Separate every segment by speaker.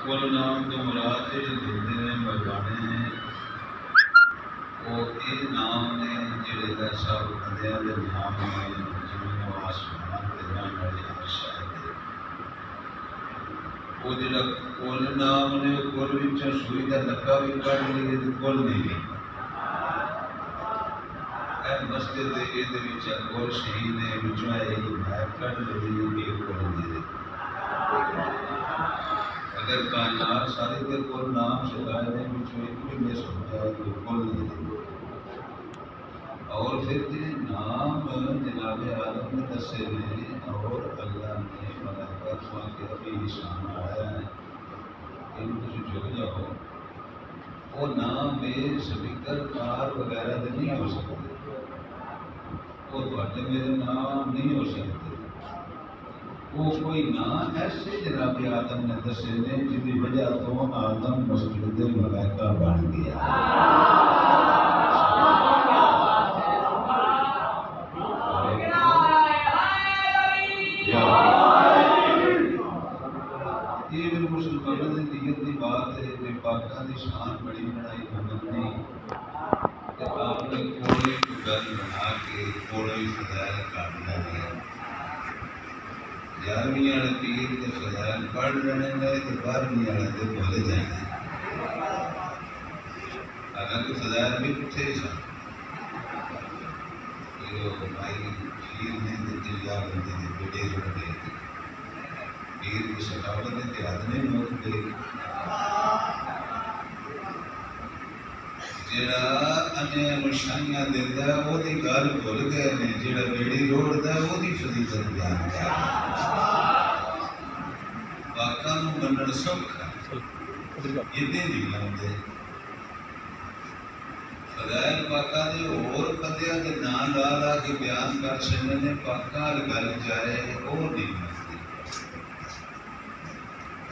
Speaker 1: کل نام تو مراد جڑے دیتے ہیں بلوانے ہیں وہ یہ نام نے جڑے دا سب بندیاں دے نام ہیں زمین و آسمان تے رہن والے ہر شے دے وہ جڑا کل نام نے کل وچوں سوئی دا نکا بھی کڈ لئے تے کل نہیں لکھا اے مسجد دے اے وچ کل شہید نے وچوں اے میپ کڈ لئی یہ کل نہیں اگر کائنات سارے کے کل نام سکھائے ہیں وچوں ایک بھی میں سمجھا تو کل نہیں اور پھر یہ نام جناب آدم نے دسے نے اور اللہ نے ملائکہ سوا کے ابھی نشان آیا ہے ان کچھ جھک جاؤ وہ نام بے سپیکر کار وغیرہ دے نہیں ہو سکتے وہ تھوڑے میرے نام نہیں ہو سکتے وہ کوئی نام ایسے جناب آدم نے دسے نے جن کی وجہ تو آدم مسجد ملائکہ بن گیا یہ بھی مسلمانوں کی نیت کی بات ہے کہ پاکستان کی شان بڑی بڑائی منگنی کہ آپ نے کوئی گل بنا کے کوئی فضائل کاٹنا ہے گیارہویں والے پیر کے فضائل پڑھ رہے ہیں تو بارہویں والے تو بھول جائیں حالانکہ فضائل بھی پوچھے ہی سن بھائی پیر نے دلیا بندے نے بیٹے بڑے پیر کی سخاوت نے تیاد نے موت دے جڑا انہیں نشانیاں دیتا ہے وہ دی گل بھول گئے نے جڑا بیڑی روڑتا ہے وہ دی فضیلت بیان کر پاکاں نوں منن سوکھا یہ نہیں لاندے فضائل پاکاں دے اور بندیاں دے نام لا لا کے بیان کر چھڈنے نے پاکاں گل جائے وہ نہیں منتے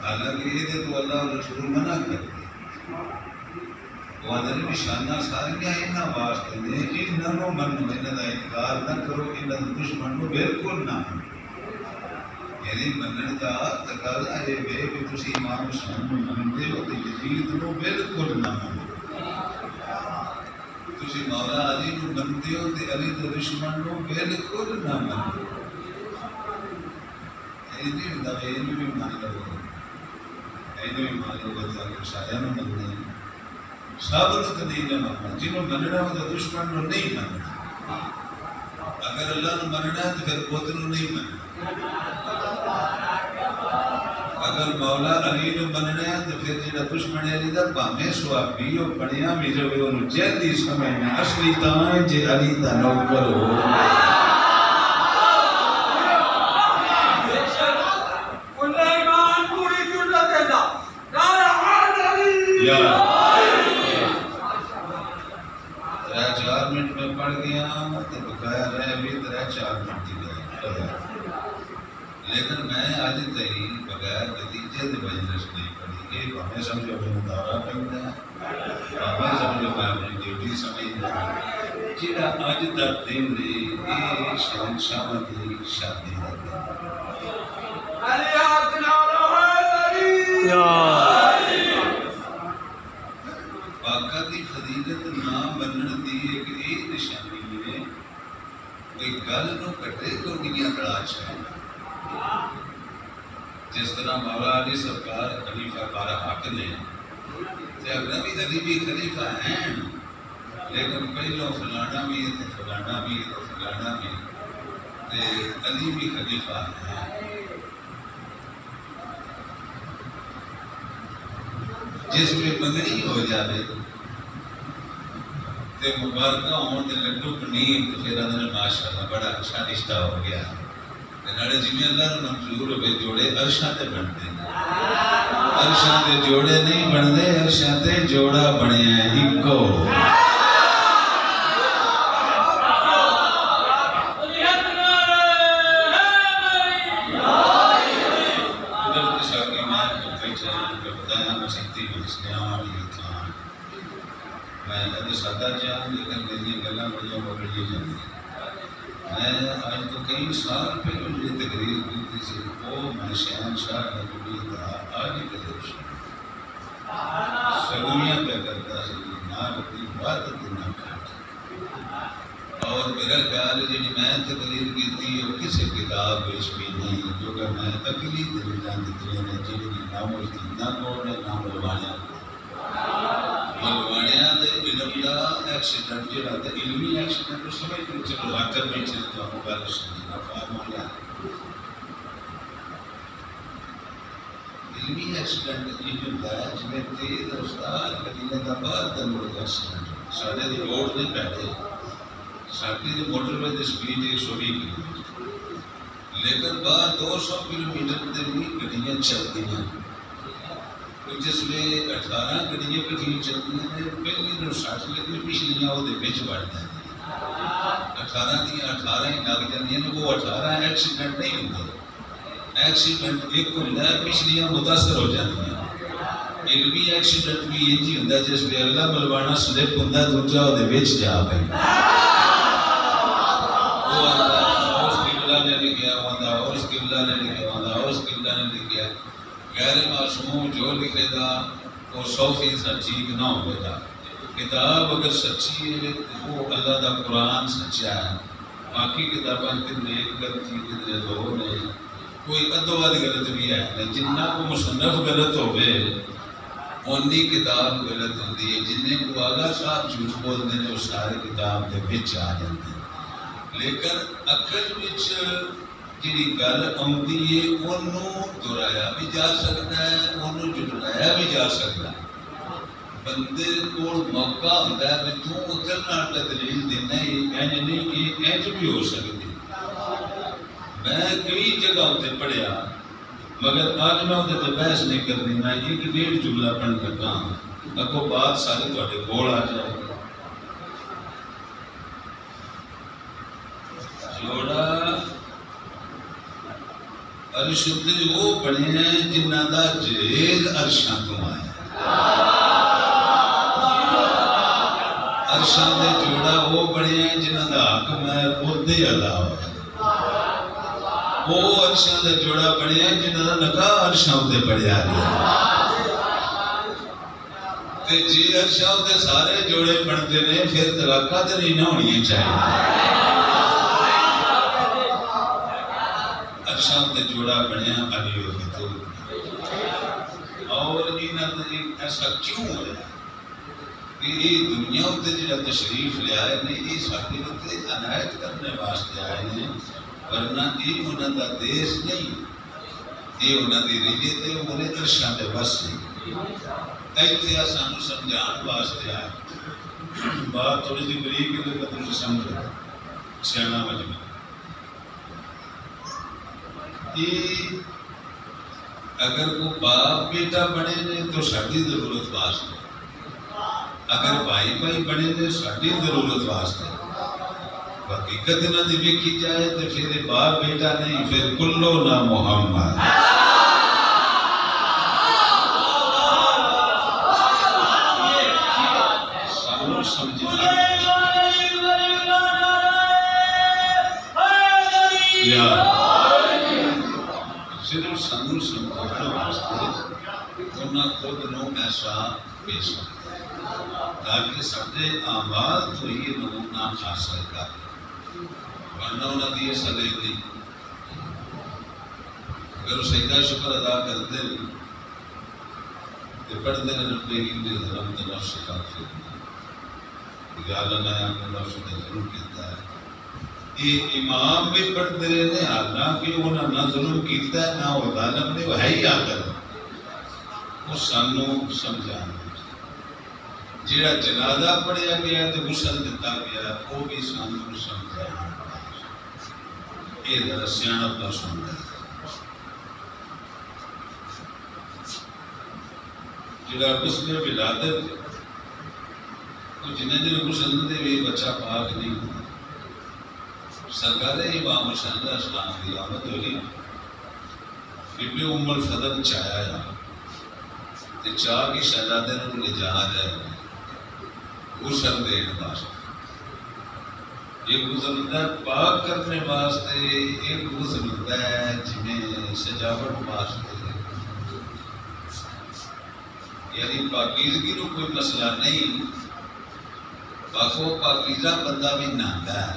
Speaker 1: حالانکہ یہ تو اللہ رسول منع کرتے وہ آدھے نشانہ ساریاں انہاں واسطے نے انہاں نوں منو انہاں دا انکار نہ کرو انہاں دے دشمن نوں بالکل نہ منو یعنی منن دا تقاضا ہے کہ تسی امام حسین نوں منتے ہو تے یزید نوں بالکل نہ منو تسی مولا علی نوں منتے ہو تے علی دے دشمن نوں بالکل نہ منو یعنی دا اینو بھی مان لو اینو بھی مان لو کہ سارے نوں مننے سب تو نہیں مننا جنہوں مننا ہو تو دشمن نو نہیں مننا اگر اللہ نو مننا ہے تو پھر بت نو نہیں مننا اگر مولا علی نو مننا ہے تو پھر جڑا دشمن علی دا بھاویں سوابی او بنیا بھی رہے اونوں جلدی سمجھنا اصلی تاں جے علی دا نوکر ہو منٹ میں پڑھ گیا تو بقایا رہے بھی 3-4 منٹ کی گئے لیکن میں آج تھی بغیر نتیجے دے مجلس نہیں پڑھی یہ ہمیں سمجھو میں مدارہ کرنا ہے ہمیں سمجھو میں اپنی ڈیوٹی سمجھنا جڑا اج دا دن نے یہ شہنشاہ دی شادی دا دن علی حق نعرہ علی پاکا دی فضیلت نہ بنن دی ایک یہ نشانی ہے کوئی گل نو کٹے تو دنیا تلاش ہے جس طرح مولا علی سرکار خلیفہ کار حق نے تے اگر علی بھی خلیفہ ہیں لیکن پہلو فلانا بھی تے فلانا بھی تے فلانا بھی تے علی بھی خلیفہ ہیں جس میں بندری ہو جائے تے مبارکہ ہون تے لڈو پنیر تو پھر اندر ماشاءاللہ بڑا اچھا رشتہ ہو گیا تے نالے جویں اللہ نوں منظور ہوئے جوڑے عرشاں تے بنتے ہیں عرشاں تے جوڑے نہیں بنتے عرشاں تے جوڑا بنیا ہے اکو میں سادہ جان لیکن میری گلاں بڑیاں بگڑی جاتی میں آج تو کئی سال پہلے یہ تقریر کی تھی وہ میں شہنشاہ نبوی دا آج ہی دلیلاں دتیاں نے جہاں نہ ملکیاں کو نہ ملوانیاں ملوانیاں دے علم دا ایکسیڈنٹ جہاں تو علمی ایکسیڈنٹ سمجھ لو چلو حاکم بیٹھے تو آپ گل سمجھنا فارمولا علمی ایکسیڈنٹ یہ ہوتا ہے جی تیز رفتار گڈی کا باہر کا ملک ایکسیڈنٹ سارے دی روڈ نہیں پیڑے ساری دی موٹر وے کی سپیڈ 120 کلو میٹر لیکن باہر 200 کلو میٹر سے بھی گڈیاں چلتی ہیں جس میں 18 گڈیاں کٹھیاں چلتی ہیں پہلی جو 60 لگی پچھلیاں وہ بچ بڑھ جاتی ہیں 18 دیا 18 ہی لگ جاتی ہیں وہ 18 ایکسیڈنٹ نہیں ہوتے ایکسیڈنٹ ایک ہوتا ہے پچھلیاں متاثر ہو جاتی ہیں علمی ایکسیڈنٹ بھی یہ جی ہوتا ہے جس میں اگلا ملوانا سلپ ہوتا ہے دوجا وہ جا پہ وہ آتا اس قبلہ نے لکھا ہوتا اس قبلہ نے لکھا ہوتا اس قبلہ نے لکھا غیر معصوم جو لکھے گا وہ 100% ٹھیک نہ ہوگا کتاب اگر سچی ہے وہ اللہ دا قرآن سچا ہے باقی کتابیں کتنے ایک غلطی کتنے دو نے کوئی ادو اد غلط بھی ہے جنہ کو مصنف غلط ہوئے اونی کتاب غلط ہوتی ہے جنہیں کو آگاہ صاحب جھوٹ بولتے ہیں وہ سارے کتاب کے بچ آ جاتے ہیں لیکن عقل وچ جی گل آتی ہے انہوں دہرایا بھی جا سکتا ہے انہوں جٹلایا بھی جا سکتا ہے بندے کو موقع ہوتا ہے کہ تو عقل نال دلیل دینا ہے انج نہیں یہ انج بھی ہو سکتی میں کئی جگہ اتنے پڑھیا مگر آج میں اتنے بحث نہیں کرنی میں ایک ڈیڑھ جملہ پڑھ لگا اگوں بات سارے تھوڑے کول آ جائے جوڑا عرش تے وہ بنے ہیں جنہ دا جہیز عرشاں تو آیا عرشاں دے جوڑا وہ بنے ہیں جنہ دا حکم ہے عہدے ادا ہوا وہ عرشاں دے جوڑا بنے ہیں جنہ دا نکاح عرشاں دے پڑھیا گیا تے جی عرشاں دے سارے جوڑے بنتے ہیں پھر طلاقاں تے نہیں نہ ہونی چاہیے عرشاں تے جوڑا بنیا علی و بطول اور ایسا کیوں ہوا یہ دنیا اتنے جا تشریف لے آئے نہیں یہ ساری اتنے عنایت کرنے واسطے آئے ہیں ورنہ یہ انہوں کا دیش نہیں یہ انہوں کی ریت ہے انہیں عرشاں دے بس نہیں ایتھے سانو سمجھان واسطے آئے بات تھوڑی جی بریک ہے تو تم سمجھو سیاح مجمع اگر کو باپ بیٹا بنے نے تو ساری ضرورت واسطے اگر بھائی بھائی بنے نے ساری ضرورت واسطے حقیقت نہ دی ویکھی جائے تو پھر باپ بیٹا نہیں پھر کلو نہ محمد سانو سمجھنا صرف سانو سمجھانے واسطے انہاں خود نو ایسا پیش تاکہ سارے اعمال تو یہ نمونہ حاصل کر ورنہ انہاں دی سلے نہیں اگر وہ سجدہ شکر ادا کرتے تو پڑھتے ہیں رب ہی ظلم نفس کافر یا اللہ نے اپنے نفس نے ظلم کیتا ہے یہ امام بھی پڑھتے رہے حالانکہ انہوں نے ظلم کیتا ہے نہ وہ ظالم نے وہ ہے ہی آکر وہ سانو سمجھانا جیڑا جنازہ پڑھیا گیا تو غسل دیتا گیا وہ بھی سانو سمجھانا یہ ذرا سیاںپ نہ سمجھا جیڑا غسل ولادت تو جنہیں دن غسل دے بھی بچہ پاک نہیں ہوتا سرکار امام حسین علیہ السلام کی آمد ہوئی بی ام الفضل چاہیا ہے تے چاہ کی شہزادے نے لے جا جائے غسل دینے واسطے ایک غسل ہوتا ہے پاک کرنے واسطے ایک غسل ہوتا ہے جنہیں سجاوٹ واسطے یعنی پاکیزگی نو کوئی مسئلہ نہیں باقو پاکیزہ بندہ بھی نہاندا ہے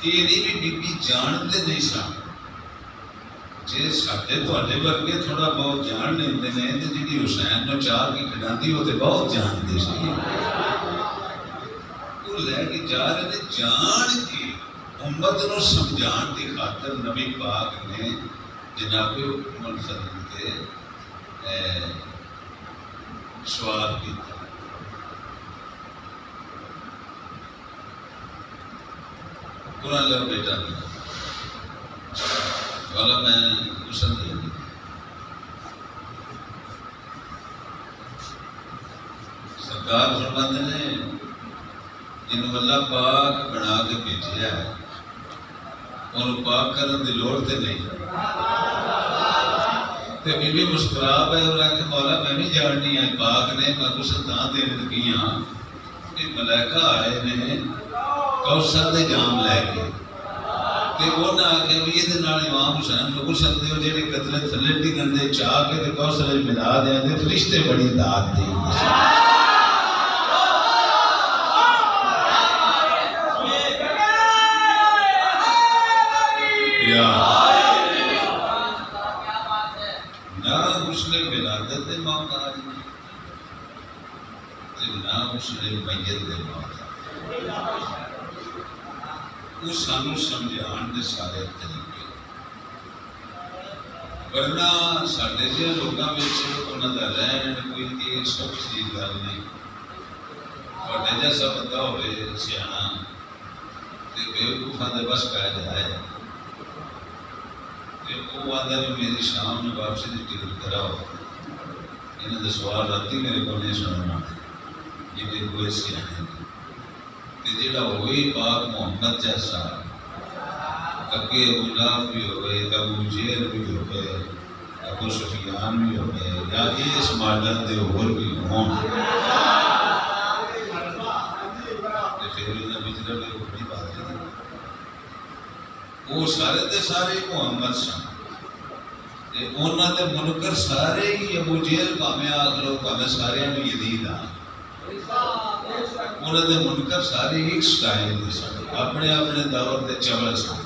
Speaker 1: یہ نہیں بھی بی بی جانتے نہیں سن جی سارے تے ورگے تھوڑا بہت جان لیندے نے تے جی حسین نو چار کے کھڑاندی وہ تے بہت جانتی سی وہ لے کے جا رہے نے جان کے امت نو سمجھان کی خاطر نبی پاک نے جناب منفرد کے سوال کیا قرآن لو بیٹا والا میں غسل دے دی سرکار فرماتے نے جنہوں اللہ پاک بنا کے بھیجیا ہے انہوں پاک کرنے کی لوڑ تے نہیں تے بی بی مسکرا پہ اور آکے مولا میں بھی جاننی ہے پاک نے میں غسل تاں دین لگی ہاں کہ ملائکہ آئے نے کوثر دے جام لے کے تے وہ نہ آکے بھی یہ نال امام حسین کو غسل دے جڑے قطرے تھلے ڈگن دے چاہ کے تے کوثر ملا دے تے فرشتے بڑی داد دے نہ غسل ولادت دے محتاج نہ غسل میت دے محتاج وہ سانو سمجھان دے سارے طریقے ورنہ ساڈے جہاں لوگوں انہوں کا رہن کوئی ایک سوچی گل نہیں تھوڑے جیسا بندہ ہوئے سیاح بےوقوفاں دے بس پہ جائے وہ آدھا بھی میری شام میں واپسی کی ٹکٹ کراؤ انہیں تو سوال راتی میرے کو نہیں سننا جی کوئی سیاح جڑا ہوئی پاک محمد جیسا اگے ابو لہب بھی ہوئے ابو جہل بھی ہوئے ابو سفیان بھی ہوئے یا اس ماڈل دے اور بھی ہوں پھر انہیں بجرا بھی بڑی بات ہے وہ سارے دے سارے محمد سن انہوں دے منکر سارے ہی ابو جہل پاویں آکھ لو پاویں سارے بھی یزید آ انہوں دے منکر سارے ایک سٹائل دے سن اپنے اپنے دور دے چول سن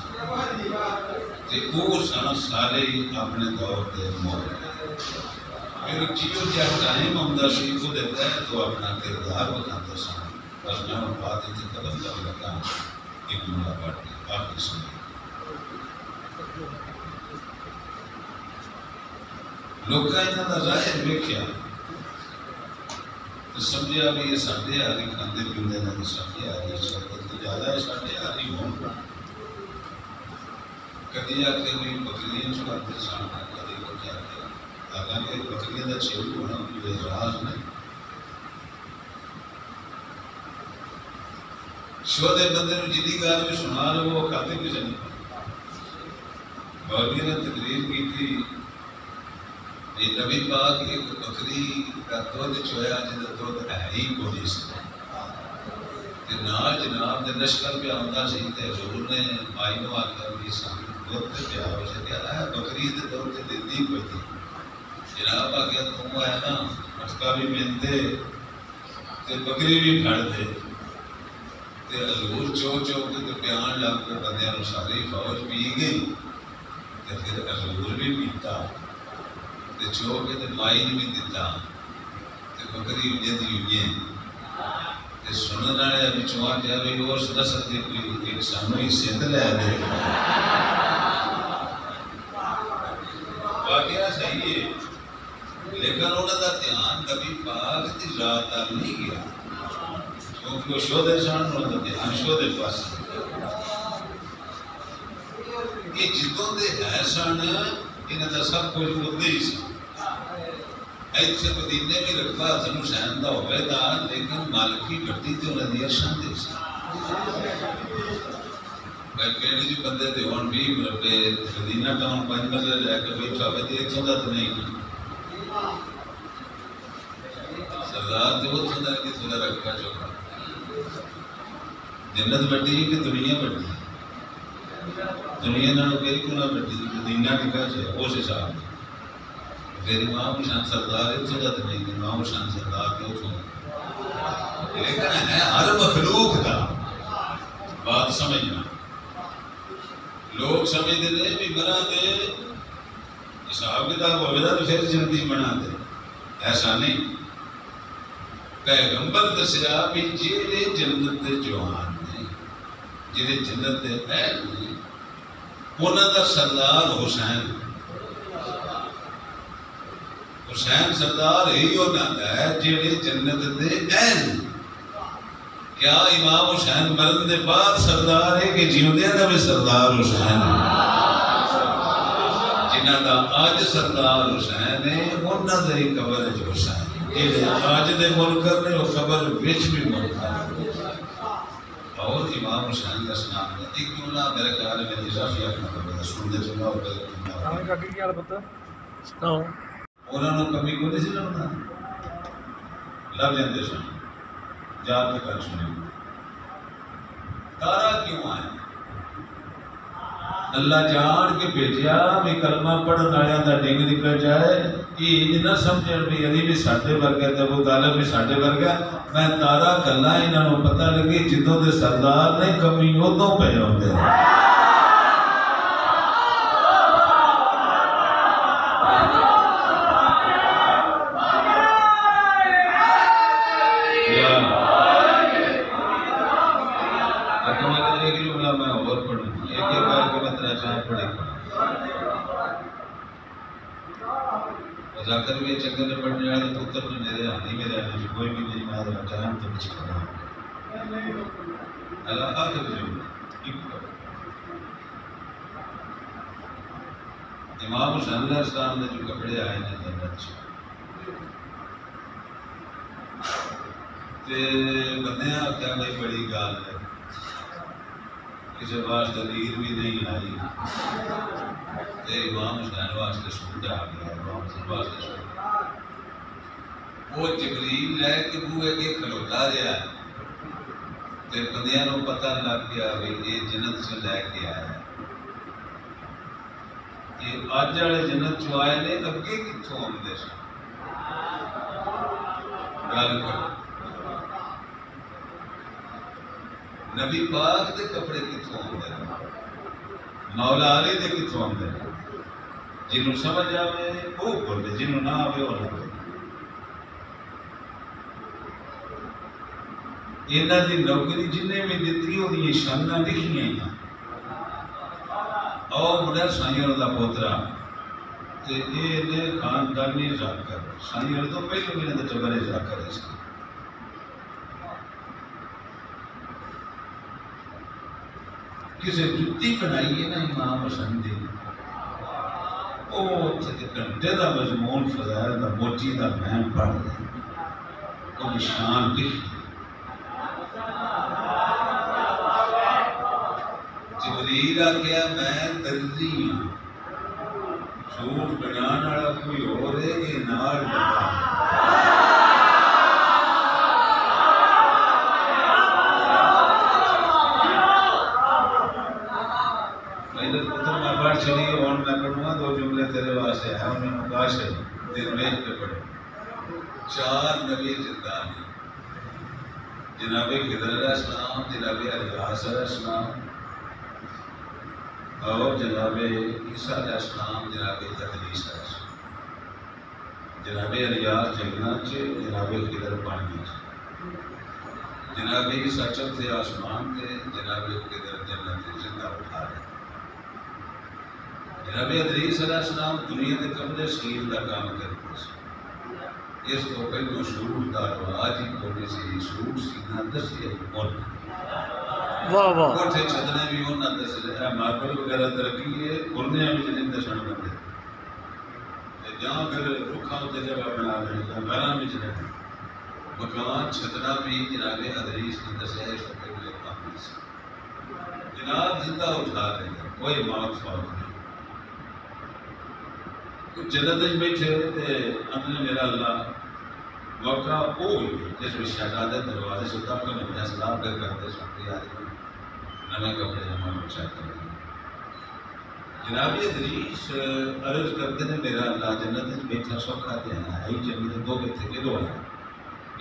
Speaker 1: تے وہ سن سارے ہی اپنے دور دے مول پھر جیو جہاں ٹائم آمدا سی وہ دیتا ہے تو اپنا کردار بتاتے سن بس میں بات اتنی قدم کر لگا ایک جملہ پڑھ کے باقی سنیں لوکاں انہاں دا ظاہر ویکھیا تو سمجھا بھی یہ ساڈے آ رہی کھاندے پیندے نے ساڈے آ رہی شرکت تو زیادہ ہے ساڈے آ رہی ہوں کدی آ کے بھی بکریاں چڑھاتے سن کدی کچھ آ کے حالانکہ بکریاں دا چھیڑ ہونا کوئی اعتراض نہیں شودے بندے نو جدی گل بھی سنا لو وہ کھاتے بھی نہیں مولوی نے تقریر کی تھی نبی پاک ایک بکری کا دودھ چویا جہاں دودھ ہے ہی کوئی سی نال جناب دے لشکر پہ آتا سی تے حضور نے مائی نو آخیا بھی سان دودھ تے پیا ہو سکیا بکری دے دودھ تے دیتی کوئی تھی جناب آخیا تم ہے نا مٹکا بھی ملتے تے بکری بھی پھڑ دے تے حضور چو چو کے پیان لگ کے بندیاں نو ساری فوج پی گئی تے پھر حضور بھی پیتا تے چو کے تے مائی نے بھی دیتا تے بکری اجے دی اجے تے سنن والے وچوں آ کے بھی اس نسل دی کوئی ایک سانو ہی سندھ لے دے واقعہ صحیح ہے لیکن انہوں دا دھیان نبی پاک دی ذات نال نہیں گیا کیونکہ وہ شودے سن انہوں دا دھیان شودے پاس کہ جتوں دے ہے سن انہوں دا سب کچھ ادھر ہی سن ایتھے مدینے میں رقبہ حسن حسین دا ہوئے دا لیکن مالکی گھٹی تے انہوں دی ارشان دے سن کہنے جی بندے دے ہون بھی مربے مدینہ ٹاؤن 5 مرلے لے کے بیٹھا ہوئے تے اتھوں دا تو نہیں سردار تے اتھوں دا کتھوں دا رقبہ چوکا جنت بڑی کہ دنیا بڑی دنیا نالوں کئی گنا بڑی مدینہ ٹکا چاہے اس حساب میں پھر امام حسین سردار اتھوں دا تو نہیں امام حسین سردار کے اتھوں لیکن ہے ہر مخلوق دا بات سمجھنا لوگ سمجھتے ہیں بھی مرا دے حساب کتاب ہوگا تو پھر جنتی بنا دے، ایسا نہیں۔ پیغمبر دسیا بھی جہے جنت دے جوان نے، جہے جنت دے اہل نے، انہاں دا سردار حسین، حسین سردار ہی انہاں دا ہے جہے جنت دے اہل۔ کیا امام حسین مرن دے بعد سردار ہے کہ جیوندیاں دا بھی سردار حسین ہے؟ جنہاں دا آج سردار حسین ہے انہاں دا ہی قبر ہے حسین۔ آج دے منکر نے وہ خبر وچ بھی منکر اور امام حسین کا سلام ہے۔ ایک کیوں نہ میرے خیال میں اضافی اپنا کرنا سن دے چلا انہوں نے کمی کو نہیں سی لگنا لگ جاتے سن جا کے کر سنے تارا کیوں آئے اللہ جان کے بھیجیا بھی کلمہ پڑھن والوں دا ڈنگ نکل جائے یہ نہ سمجھن بھی علی بھی ساڈے ورگا تے ابو طالب بھی ساڈے ورگا میں تارا کلا انہاں نوں پتہ لگی جدوں دے سردار نے کمی ادوں پہ ہوندے میں اور پڑھوں ایک ایک بار کے میں تیرا چار پڑھے ذاکر بھی چکر نے پڑھنے والے پتر نے میرے آنی میرے آنے جو کوئی بھی نہیں میں دے بچائیں تو بچ کرنا اللہ آخر جو امام حسین علیہ السلام نے جو کپڑے آئے ہیں جنت سے بندے آخیا بھائی بڑی گال ہے کسی واسطے دیر بھی نہیں آئی امام حسین واسطے سوٹ آ گیا امام حسین واسطے سوٹ وہ جبریل لے کے بوئے کے کھلوتا رہا تے بندیاں نوں پتہ لگ گیا کہ یہ جنت سے لے کے آیا ہے یہ اج والے جنت چ آئے نے اگے کتھوں آندے سن گل کرو نبی پاک دے کپڑے کتھوں آندے مولا علی دے کتھوں آندے جنہوں سمجھ آوے وہ بولے جنہوں نہ آوے وہ نہ بولے انہاں دی نوکری جنہیں بھی دتی وہ شاناں لکھیاں ہیں اور مڈا سائیں دا پوترا تے یہ نے خاندانی ذاکر سائیں تو پہلے بھی نے جبر ذاکر ہے کسی جتی بنائی ہے نا امام حسین دی وہ گھنٹے دا مضمون فضائل دا موٹی دا میں پڑھ دیں وہ شان لکھ جبریل آخیا میں درزی ہوں سوٹ بنان والا کوئی اور ہے یہ نال پڑھ چلی اور میں پڑھوں گا دو جملے تیرے واسطے ہے انہوں نے کاش ہے دن میں پہ پڑھے چار نبی زندہ ہیں جناب خضر علیہ السلام جناب الیاس علیہ السلام اور جناب عیسیٰ علیہ السلام جناب ادریس علیہ السلام جناب الیاس جنت سے جناب خضر پانی سے جناب عیسیٰ چوتھے آسمان تھے جناب خضر جنت سے زندہ اٹھا رہے جناب ادریس علیہ السلام دنیا کے قبضے سیر کا کام کرتے ہیں اس کو پہلو سوٹ کا رواج ہی کوئی سی سوٹ سینا دسی مول کوٹھے چھتنے بھی انہاں دس ہے ماربل وغیرہ ترقی ہے کھلنے بھی جن دسن بندے جہاں پھر رکھا ہوتے جگہ بنا رہے ہیں گھراں میں جنے مکان چھتنا بھی جناب ادریس نے دسیا اس کو پہلو کام سے جناب زندہ اٹھا رہے ہیں کوئی موت فوت نہیں جنت بیٹھے تے اپنے میرا اللہ موقع وہ ہوئی جس میں شہزادے دروازے سے داخل ہونے سلام کر کرتے سکتے آدمی نمے کپڑے جمع بچا کر جناب ادریس عرض کرتے ہیں میرا اللہ جنت بیٹھا سوکھا تے ہیں ہی جنت دو بیٹھے کے دو آئے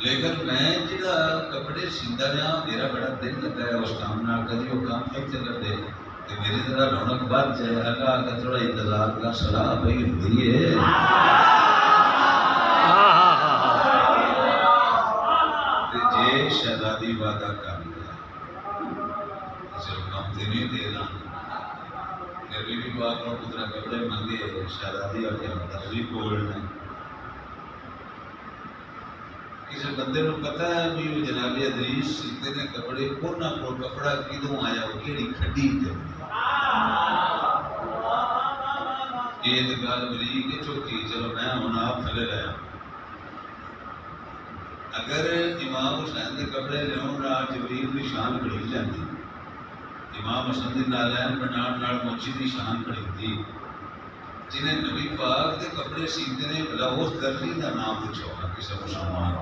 Speaker 1: لیکن میں جڑا کپڑے سیندا رہا میرا بڑا دل لگا ہے اس کام نال کدی وہ کام ایتھے کر دے کہ میری طرح رونق بات جائے اللہ کا تھوڑا انتظار کا صلاح بھائی ہوئی ہے جے شہزادی وعدہ کر لیا اسے کم تے نہیں دینا پھر بھی بات کو پترا کپڑے منگے شہزادی اور کے درزی کھولنے کسی بندے کو پتا ہے بھی وہ جناب ادریس سیتے نے کپڑے کونا کو کپڑا کدوں آیا وہ کیڑی کھڈی تے یہ تو گل بریک ہے چوکی چلو میں ہوں آپ تھلے رہا اگر امام حسین کے کپڑے لیاؤں نال جبریل کی شان بڑھی جاتی امام حسن کے نالین بنان نال مچھی کی شان بڑھی تھی جنہیں نبی پاک کے کپڑے سیتے نے بلا اس درجی کا نام پوچھو کسی مسلمان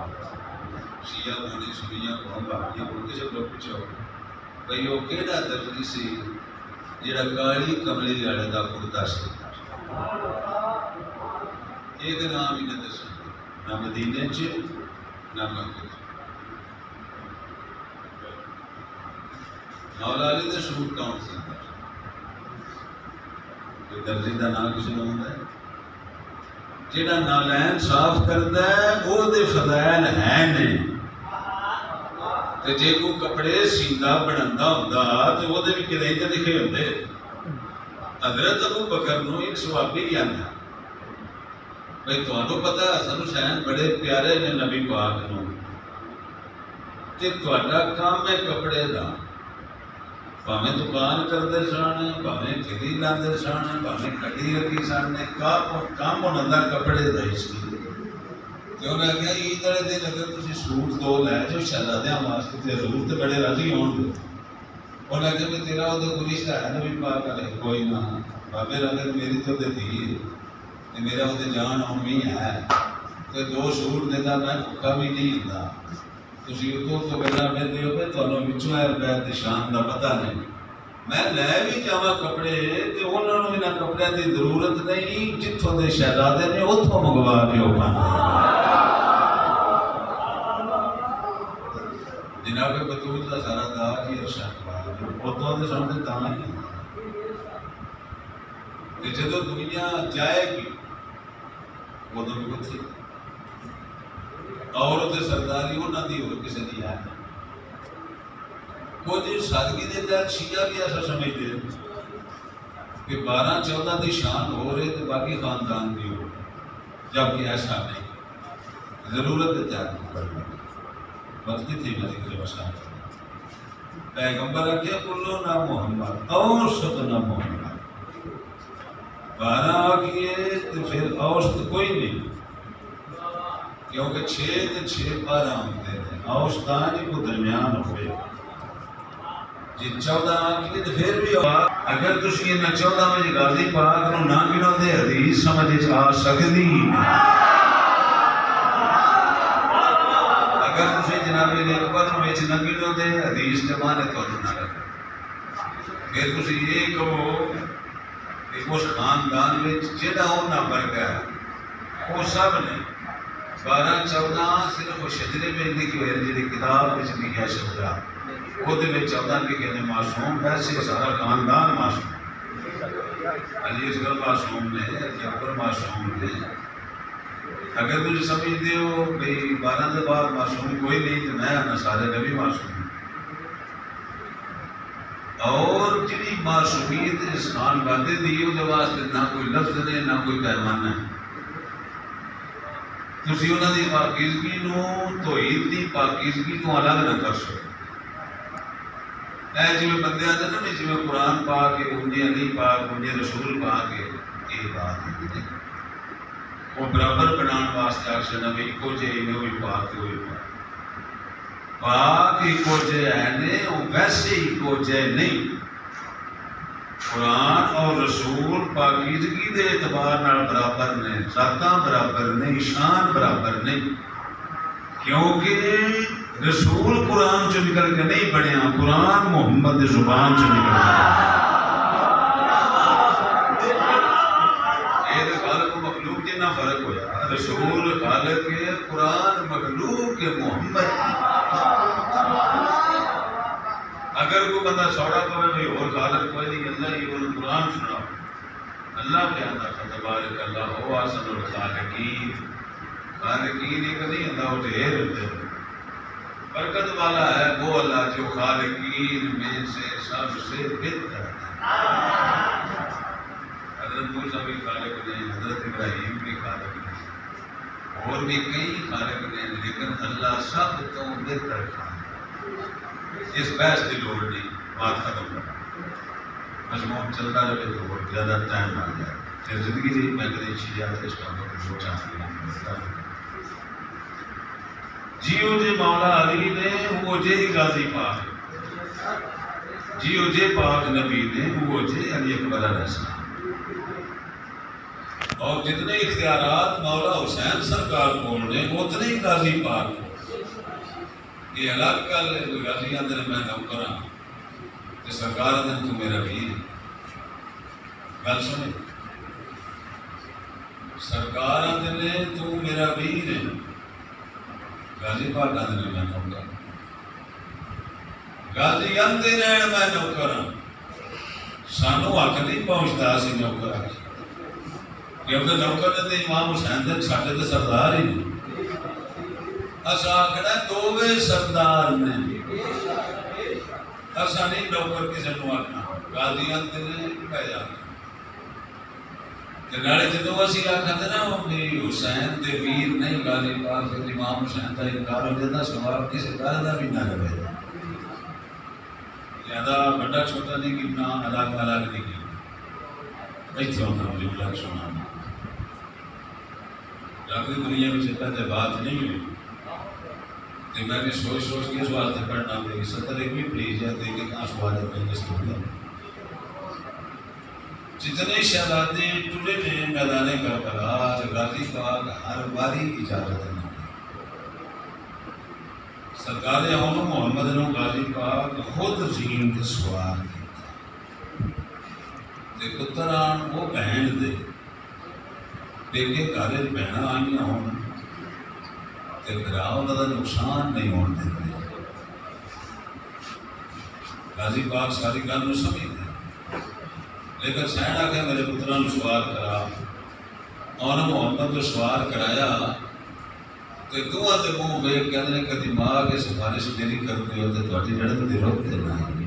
Speaker 1: شیعہ بانی سنیاں کو باقیاں کو کسی کو پوچھو بھئی وہ کیڑا درجی سی جڑا کالی کملی والے دا کرتا سی یہ تو نام ہی نہ دسیں نہ مدینے چ نہ مکے مولا علی دا سوٹ کون سی درزی کا نام کسی نے ہوتا ہے جہاں نالین صاف کرتا ہے وہ دے فضائل ہیں نہیں تے جے کو کپڑے سیندا بناندا ہوندا تے وہ دے بھی کدے تے لکھے ہوندے حضرت ابو بکر نو ایک صحابی کہندا بھئی تانوں پتہ حسن حسین بڑے پیارے نے نبی پاک نو تے تہاڈا کام ہے کپڑے دا بھاویں دکان کرتے سن بھاویں کھیتی لاندے سن بھاویں کٹی رکھی سن کام ہونا کپڑے دا اس لیے تے انہاں نے کہا عید والے دن اگر تسی سوٹ دو لے جو شہزادیاں واسطے تے حضور تے بڑے راضی ہون گے انہاں نے کہا تیرا وہ کوئی رشتہ ہے نبی پاک علیہ کوئی نہ بابے رنگت میری تو تے تھی تے میرا وہ جان ہون بھی ہے تے دو سوٹ دیتا میں بھوکا بھی نہیں ہوندا تسی اتوں تو گلا میں دیو پہ تانوں وچوں اے بیت دی شان دا پتہ نہیں میں لے بھی جاواں کپڑے تے انہاں نوں انہاں کپڑیاں دی ضرورت نہیں جتھوں دے شہزادے نے اتھوں منگوا کے او پاندے جناب بطول دا سارا داج ہی ارشاد پاک اتوں دے سامنے تاں ہی تے جدوں دنیا جائے گی ادوں بھی کتھی عورت سرداری انہاں دی ہور کسے دی ہے کچھ سادگی دے تحت شیعہ بھی ایسا سمجھتے ہیں کہ 12-14 دی شان ہو رہے تو باقی خاندان بھی ہو جبکہ ایسا نہیں ضرورت دے تحت وقت تھی میں ذکر وسائل پیغمبر کیا کلو نہ محمد اوسط نہ محمد 12 کیے تو پھر اوسط کوئی نہیں کیونکہ 6 تے 6 12 ہوتے ہیں اوسطان ہی کو درمیان ہوئے جی 14 کیے تو پھر بھی اگر تسی یہ 14 میں غازی پاک نو نہ گنو دے حدیث سمجھ آ سکتی اگر تسی جناب اکبر نو وچ نہ گنو دے حدیث دے معنی تانوں نہ لگے پھر تسی یہ کہو کہ اس خاندان وچ جڑا انہاں ورگا ہے وہ سب نے 12-14 صرف وہ شجرے میں لکھی ہوئی جی کتاب میں لکھا شجرا وہ 14 لکھے نے معصوم ویسے سارا خاندان معصوم علی اصغر معصوم نے اکبر معصوم نے اگر تجھے سمجھتے ہو بھئی 12 کے بعد معصوم کوئی نہیں تو میں نہ سارے نبی معصوم اور جنہی معصومیت اس خان باتیں دی وہ واسطے نہ کوئی لفظ نے نہ کوئی پیمانہ ہے تسی انہاں دی پاکیزگی نو توحید دی پاکیزگی تو الگ نہ کر سکتے اے جی میں بندے آتے نا جی میں قرآن پا کے انجے علی پا کے انجے رسول پا کے یہ بات ہے وہ برابر بنان واسطے آکشن ہے ایک جے انہوں بھی پا کے ہوئی پاک ایک جے ہے نے ویسے ایک جے نہیں قرآن اور رسول پاکیزگی دے اعتبار نال برابر نے ذاتاں برابر نہیں شان برابر نہیں کیونکہ رسول قرآن چ نکل کے نہیں بنیا قرآن محمد دی زبان چ نکل یہ خالق و مخلوق جتنا فرق ہویا رسول خالق کے قرآن مخلوق کے محمد اگر کوئی بندہ سوڑا کرے بھی اور خالق کوئی نہیں، اللہ ہی وہ قرآن سنا اللہ کیا تھا تبارک اللہ ہو احسن الخالقین، خالقین ایک نہیں اللہ وہ ڈھیر ہوتے ہیں، برکت والا ہے وہ اللہ جو خالقین میں سے سب سے بہتر ہے۔ حضرت موسیٰ بھی خالق نہیں، حضرت ابراہیم بھی خالق نہیں، اور بھی کئی خالق نہیں، لیکن اللہ سب تو بہتر خالق۔ اس بحث کی لوڑ نہیں، بات ختم کرنا، مضمون چلتا رہے تو بہت زیادہ ٹائم آ جائے، پھر زندگی نہیں میں کہیں چیزیں اس کام کو دو چاہتے ہیں۔ جیو جے مولا علی نے وہ جے غازی پاک، جیو جے پاک نبی نے وہ جے علی اکبر علیہ السلام، اور جتنے اختیارات مولا حسین سرکار کو نے اتنے ہی غازی پاک کو۔ یہ الگ گل ہے، کوئی غازی آدھے میں نوکر ہاں تے سرکار آدھے تو میرا ویر ہے، گل سنے، سرکار آدھے تو میرا ویر ہے، غازی پاک آدھے میں نوکر ہوں، غازی آدھے رہن میں نوکر ہوں، سانو حق نہیں پہنچتا سی نوکر آ کیونکہ نوکر نے امام حسین دے ساڈے تے سردار ہی نہیں، اسا آکھنا دوویں سردار نے، اسا نہیں نوکر کسی نو آکھنا، غازی آندے نے پہ جانا تے نالے جدوں اسی آکھدے نا میری حسین دے ویر نہیں غازی پاک تے امام حسین دا انکار ہو جاتا، سواب کسی گل دا بھی نہ رہے، زیادہ بڑا چھوٹا نہیں گنا، الگ الگ نہیں گنا، ایتھے ہوں جملہ سنانا اپنی دنیا میں پہلے بات نہیں ہوئی تو میں نے سوچ کے اس واسطے پڑھنا میری 70 پلیز ہے کہ کہاں سوال ہے پہلے سنیا جتنے شہزادے ٹرے نے میدان کربلا غازی پاک ہر باری اجازت نہ سرکار اعظم محمد نے غازی پاک خود زین کے سوار کیتا تے پتران وہ بہن دے پیکے گھر بہن آئی ہون تے برا انہاں دا نقصان نہیں ہون دیندے، غازی پاک ساری گل نوں سمجھدے، لیکن سین آکھے میرے پتراں نوں سوار کرا، انہاں محمد نوں سوار کرایا تے دوواں دے منہ ویکھ کے کہندے کدی ماں کے سفارش میری کرتے ہو تے تہاڈی لڑن دی روک تے نہ آئی،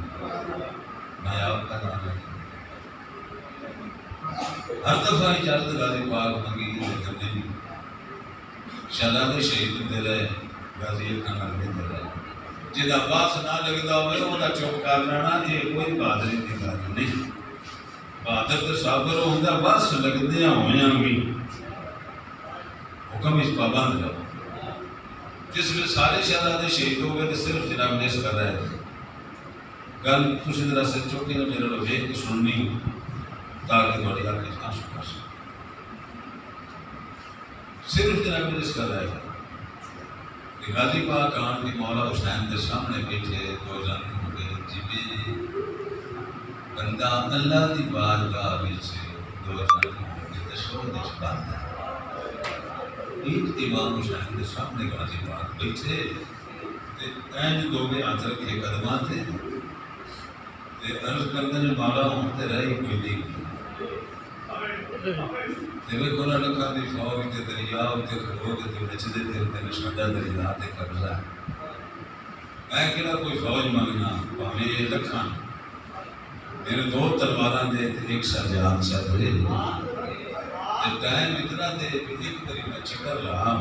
Speaker 1: میں آپ کا نام ہے ہر دفعہ اجازت غازی پاک منگی لیکن نہیں، شہزادے شہید ہوتے رہے، غازی کھانا لگتے رہے، جہاں باس نہ لگتا ہوئے وہ چپ کر لینا، یہ کوئی بہادری کی گل نہیں، بہادر تو صابر ہوتا بس لگدیا ہوئے بھی حکم اس پابند رہو۔ جس ویلے سارے شہزادے شہید ہو گئے تو صرف جناب نے اس کر رہے تھے گل تسی ذرا سے چوکی نہ میرے لوگ ویکھ کے سننی تاکہ تھوڑی آنکھیں آنسو کر سکیں، صرف جناب نے اس کر رہے تھے کہ غازی پاک آن کے مولا حسین کے سامنے بیٹھے دو جن ہو گئے جی بندہ اللہ دی بارگاہ وچ دو جن ہو کے تشہد وچ بند ہے، ایک امام حسین کے سامنے غازی پاک بیٹھے اینج دو گے ہاتھ رکھے قدماں تے عرض کرتے ہیں مولا ہوتے رہی کوئی نہیں تیرے کو نہ لکھا دی فوج تے دریا تے کھڑو تے تو نچدے تے نشانہ دریا تے قبضہ میں کہنا کوئی فوج منگنا پاویں لکھاں میرے دو تلواراں دے تے ایک سرجان سر تے ٹائم اتنا دے ایک بری میں چکر رہا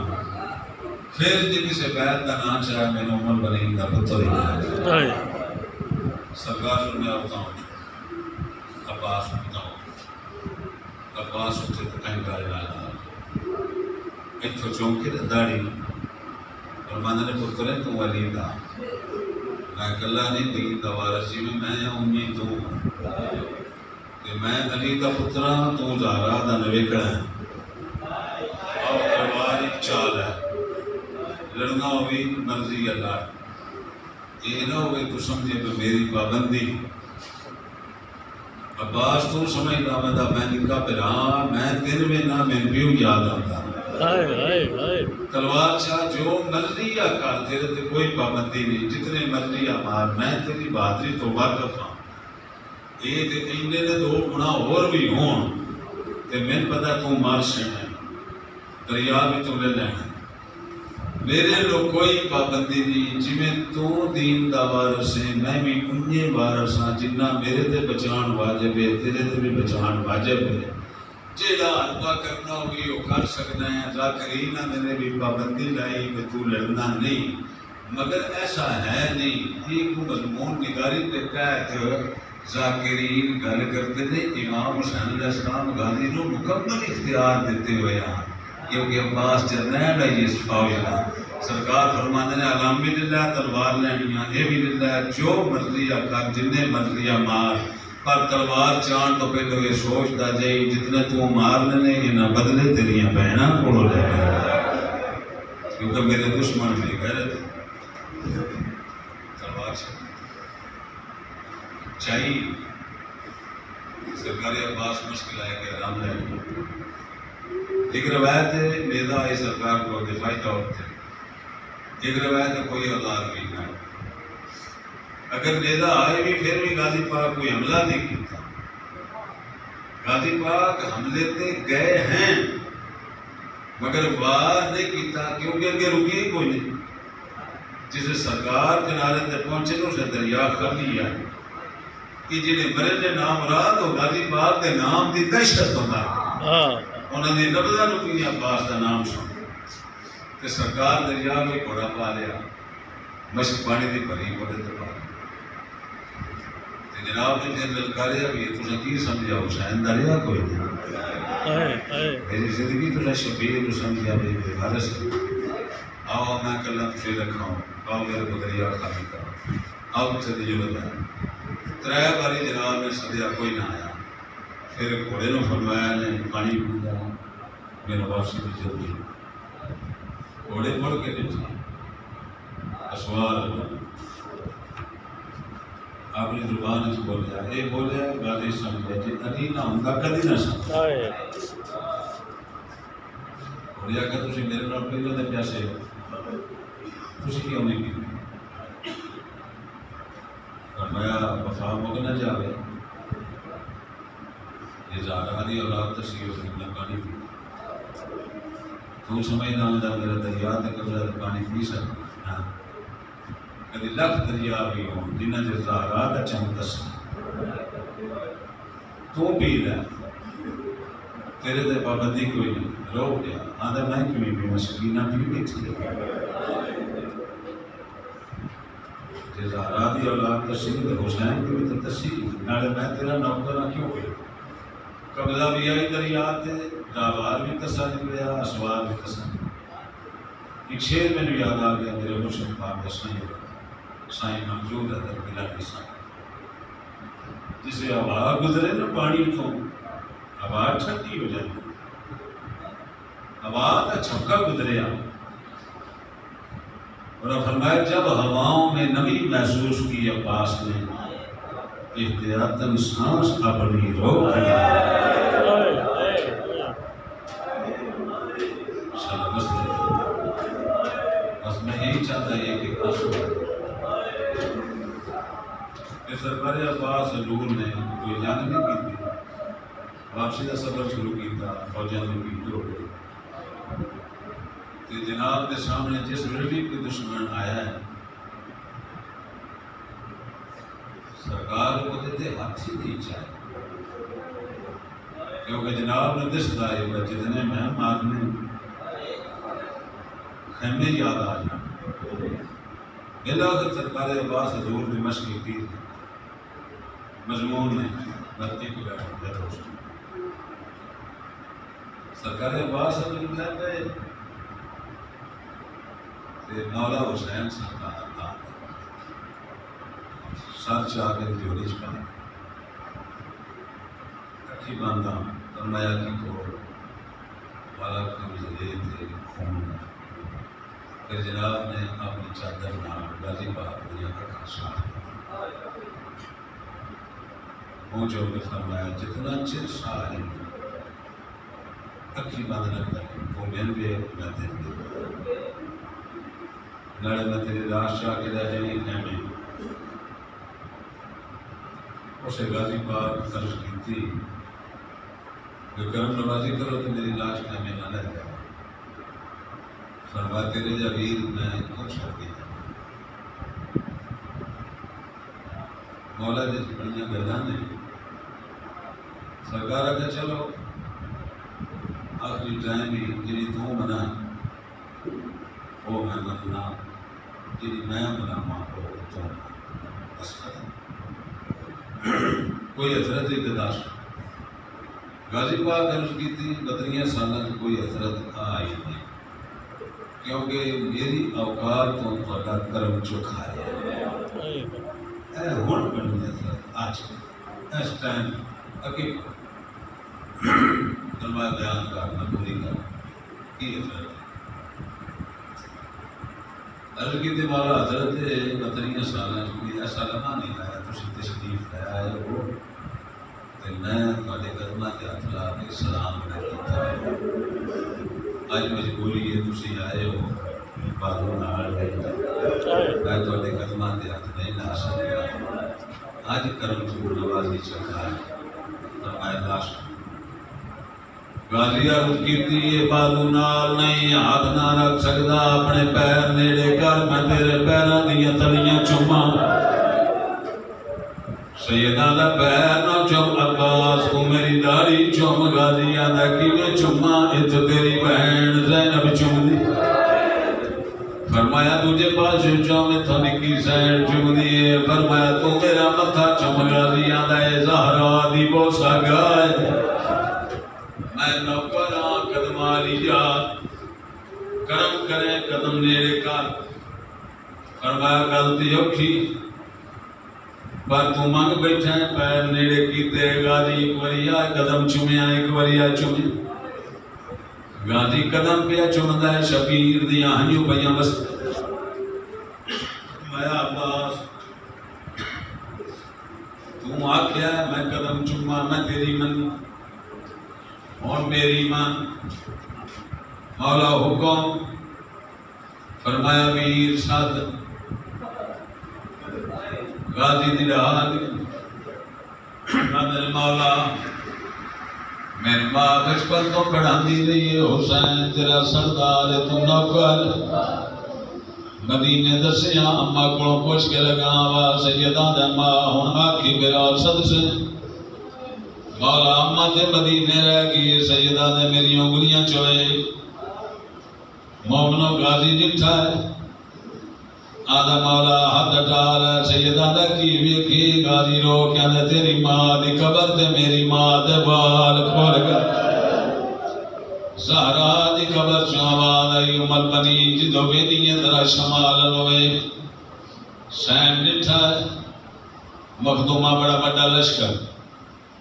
Speaker 1: پھر جی کسی بیت کا نام چاہے میں عمر بنی کا پتر ہی سرکار میں آتا ہوں عباس بتاؤں عباس اٹھے تو کہیں گا لالا اتھو چونکے داڑھی اور ماندنے پترے تو علی دا میں کلا نہیں دین دا وارث جی میں امید تو کہ میں علی دا پترا تو زہرا دا نویکڑا ہے اور تلواری چال ہے لڑنا ہوئی مرضی اللہ یہ نہ ہوئے تو سمجھے تو میری پابندی عباس تو سمجھتا میں نکا پھر ہاں میں تین میں نہ میرے پیو یاد آتا تلوار چاہ جو مرضی یا کر، تیرے تے کوئی پابندی نہیں، جتنے مرضی یا مار، میں تیری بہادری تو واقف ہاں۔ یہ تے اینے نے دو گنا اور بھی ہون تے میں پتہ تو مار سکنا ہے، دریا بھی تو لے لینا ہے۔ میرے لوگ کوئی پابندی نہیں، جی میں تو دین دا وارث ہے، میں بھی انہیں وارث ہاں جنہ میرے تے بچان واجب ہے، تیرے تے بھی بچان واجب ہے۔ جیڑا حلقہ کرنا ہوگی وہ کر سکنا ہے۔ ذاکرین نے بھی پابندی لائی کہ تو لڑنا نہیں، مگر ایسا ہے نہیں۔ ایک مضمون نگاری پہ تحت ذاکرین گل کرتے تھے امام حسین علیہ السلام غازی کو مکمل اختیار دیتے ہوئے یہاں، کیونکہ عباس جرنیل ہے یہ فوج کا۔ سرکار فرمانے نے علام بھی للہ، تلوار لینیاں یہ بھی للہ، جو مرضی کر، جنہیں مرضی مار، پر تلوار چان تو پہلو یہ سوچتا جائی جتنے تو مار لینے انہاں بدلے تیریاں بہناں کو لے، کیونکہ میرے دشمن بھی غیرت تلوار چاہیے۔ سرکار عباس مشکل ہے کہ آرام لے۔ ایک روایت ہے نیزہ آئی سرکار کو دفاعی طور پہ، ایک روایت ہے کوئی اولاد بھی نہ، اگر نیزہ آئے بھی پھر بھی غازی پاک کوئی حملہ نہیں کیتا۔ غازی پاک حملے تے گئے ہیں مگر وار نہیں کیتا، کیونکہ اگے رکی کوئی نہیں۔ جسے سرکار کنارے تے پہنچے تو اسے دریا کر لیا کہ جنہیں مرے نے نام رہا تو غازی پاک کے نام دی دہشت ہوتا انہوں نے لفظہ رکی عباس کا نام سن کہ سرکار دریا میں گھوڑا پا لیا، مشک پانی دی بھری گھوڑے تے پا لیا۔ جناب نے پھر للکاریا بھی تُسے کی سمجھا حسین دریا کوئی نہیں، میری زندگی تُسے شبیر تو سمجھا بھی وارث ہے، آؤ میں کلہ تُسے رکھاؤں، آؤ میرے کو دریا خالی کرو، آؤ تُسے ضرورت ہے۔ ترائے باری جناب نے سدیا کوئی نہ آیا، پھر گھوڑے نے فرمایا نے پانی پوچھا میرا واپسی بھی جلدی، گھوڑے مڑ کے دیکھا اسوار اپنی زبان سے بولیا، یہ بولیا غازی سمجھا جی ادھی نہ ہوں گا کدی نہ سمجھا۔ بولیا کہ تُسی میرے نال پہلے دے پیاسے ہو، تُسی کیوں نہیں کی؟ فرمایا وفا مک نہ جاوے، یہ زہرا دی اولاد تسی اس نے پانی پی، تو سمجھنا ہوتا میرا دریا تے قبضہ تے پانی پی سکتا، کدی لکھ دریا بھی ہوں جنہ جو زہرا دا چمکس تو پی لے، تیرے تے پابندی کوئی نہیں، روک دیا آدھا میں کیوں بھی مسکینہ پی بیٹھی جی زہرا دی اولاد تشریح حسین کی بھی تو تشریح نالے میں تیرا نوکرہ کیوں پی قبضہ بھی آئی دریا تے جاوار بھی تصادی لیا اسوار بھی تصادی۔ ایک شیر میں بھی یاد آ گیا میرے مرشد پاک سائیں موجود ہے در بلا کی سائیں، جسے ہوا گزرے نا پانی تو ہوا ٹھنڈی ہو جائے، ہوا کا چھپکا گزریا اور فرمایا جب ہواؤں میں نمی محسوس کی عباس نے احتیاطاً سانس اپنی روک دیا۔ بس میں یہی چاہتا ہے کہ سرکار عباس حضور نے کوئی جنگ نہیں کی تھی، واپسی کا سفر شروع کیا، فوجاں نے پیٹ ہو گئی، کہ جناب کے سامنے جس ریڈی کے دشمن آیا ہے سرکار کو دیتے ہاتھ ہی نہیں چاہے، کیونکہ جناب نے دس دائی ہوگا جتنے میں مارنے خیمے یاد آ جائیں۔ بلا کہ سرکار عباس حضور نے مشق کی مضمون میں بھرتی کو گئے سرکار عباس حضور کہتے ہیں کہ مولا حسین سرکار کا سر چاہ کے جوڑی چکانے کٹھی باندھا فرمایا کی کو والا کم زدے تھے خون کہ جناب نے اپنی چادر نام غازی پاک دنیا کا خاصا پہنچو کے فرمایا جتنا چر ساری اکھی بند نہ کر وہ مل گئے میں تیرے نڑے میں تیری لاش چاہ کے رہ جائیں خیمے اسے غازی پاک عرض کی تھی کہ کرم نوازی کرو تو میری لاش خیمے نہ رہ جائے فرمایا تیرے جاگیر میں کچھ کر دیا مولا جس بڑیاں گردان نے سرکارہ کہ چلو آخری ٹائم ہی جنہی تو منا وہ میں مننا جنہی میں منا ماں کو تو بس ختم کوئی حضرت اقتداش غازی پاک عرض کی تھی 32 سالہ کی کوئی حضرت آئی نہیں کیونکہ میری اوقات تو تھوڑا کرم چکھا ہے اے ہون بڑی حضرت آج اس ٹائم اکی کلمہ بیان کرنا پوری کرنا کی حضرت عرض کی تھی مولا حضرت 32 سالہ کوئی ایسا لمحہ نہیں آیا تسی تشریف لے آئے ہو کہ میں تھوڑے قدمہ کے ہاتھ لا کے سلام نے کیتا آج مجبوری ہے تسی آئے ہو بادوں نال گئے میں تھوڑے قدمہ کے ہاتھ نہیں لا سکیا آج کرم چور نوازی چکا ہے فرمائے لاش غازی عرض کیتی یہ بادو نال نہیں ہاتھ نہ رکھ سکتا اپنے پیر نیڑے کر میں تیرے پیروں دیا تلیاں چوما سیدہ دا پیر نہ چوم عباس کو میری داڑھی چوم غازی آدھا کیویں چوما یہ تو تیری بہن زینب چوم دی فرمایا تجھے پاس چوم تو نکی سین چوم دیے فرمایا تو میرا متھا چوم غازی آدھا اے زہرا دی بوسا گائے میں نوکراں قدم آلی جا کرم کرے قدم نیڑے کر فرمایا غلطی اوکھی پر تو مانگ بیٹھا ہے پیر نیڑے کیتے غازی ایک وریا قدم چومیا ایک وریا چومیا غازی قدم پیا چومدا ہے شبیر دیاں ہنجو پیاں بس فرمایا عباس تو آکھیا ہے میں قدم چوما میں تیری منی اور میری مان مولا حکم فرمایا میر ساتھ غازی دی رہا دی قدر مولا میری ماں بچپن تو پڑھان دی رہی ہے حسین تیرا سردار تو نوکر مدینے دسیاں اممہ کڑوں پوچھ کے لگا آوا سیدہ دے ماں ہون آکھی میرا صد سے مولا اممہ تے مدینے رہ گئی سیدہ نے میری انگلیاں چوئے مومنوں غازی جٹھا ہے آدھا مولا ہاتھ ڈال سیدہ نے کی ویکھی غازی رو کیا دے تیری ماں دی قبر تے میری ماں دے بال کھول گا زہرا دی قبر چو آواز آئی عمر بنی جدو ویدی ذرا شمال لوئے سین جٹھا ہے مخدومہ بڑا بڑا لشکر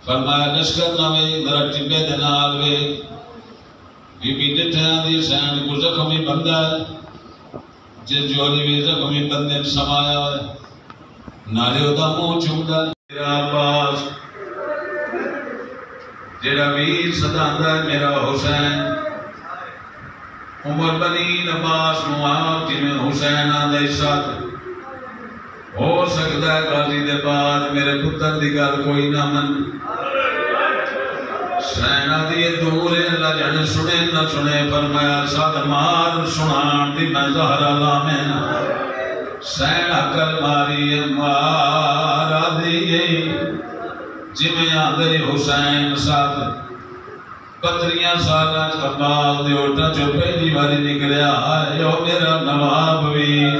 Speaker 1: فرمایا لشکر نوے ذرا ٹبے دنال وے بی بی ڈٹھیاں دی سین کو زخمی بندہ ہے جس جولی بھی زخمی بندے سمایا ہے نالے دا منہ چومدا میرا عباس جیڑا ویر صداندہ ہے میرا حسین عمر بنی عباس نواب جی میں حسین آدھے ساتھ ہو سکتا ہے غازی دے بعد میرے پتر دی گل کوئی نہ من سینہ دیئے دورے اللہ جانے سنے نہ سنے فرمایا ساتھ مار سنان دی میں زہرہ لامین سینہ کل ماری مارا دیئے جی میں آدھے حسین ساتھ 32 سالہ عباس دے اٹھا جو پہلی باری نکلیا آئیو میرا نواب ویر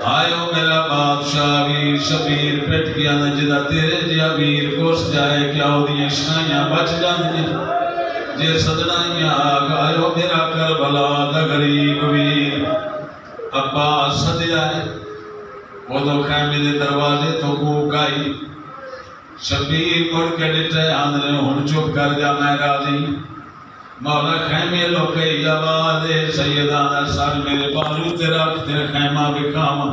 Speaker 1: آئیو میرا بادشاہ ویر شبیر پیٹ کیا نہ جدہ تیرے جیا ویر گوش جائے کیا ہو دیئے شائیاں بچ جانے جے صدنائیاں آگا آئیو میرا کربلا دا غریب ویر عباس صدیا ہے وہ دو خیمے دے دروازے تو کوک آئی شبیر مڑ کے ڈٹھے آندھنے ہون چپ کر جا میں راضی مولا خیمے لوکے آواز سیدانہ سر میرے بالو تیرا تیرے خیمہ بکھاما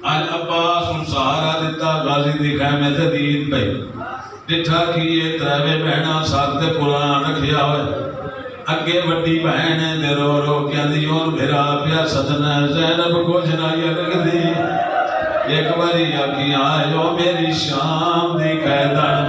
Speaker 1: آج عباس ان سہارا دیتا غازی دی خیمے تدید پہ ڈٹھا کیے تروے بہنا ساتھ قرآن رکھیا ہوئے اگے وڈی بہن دے رو رو کے اندیون بھرا پیا سجنا زینب کو جنائی لگ دی ایک باری آکی آئے جو میری شام دی قیدان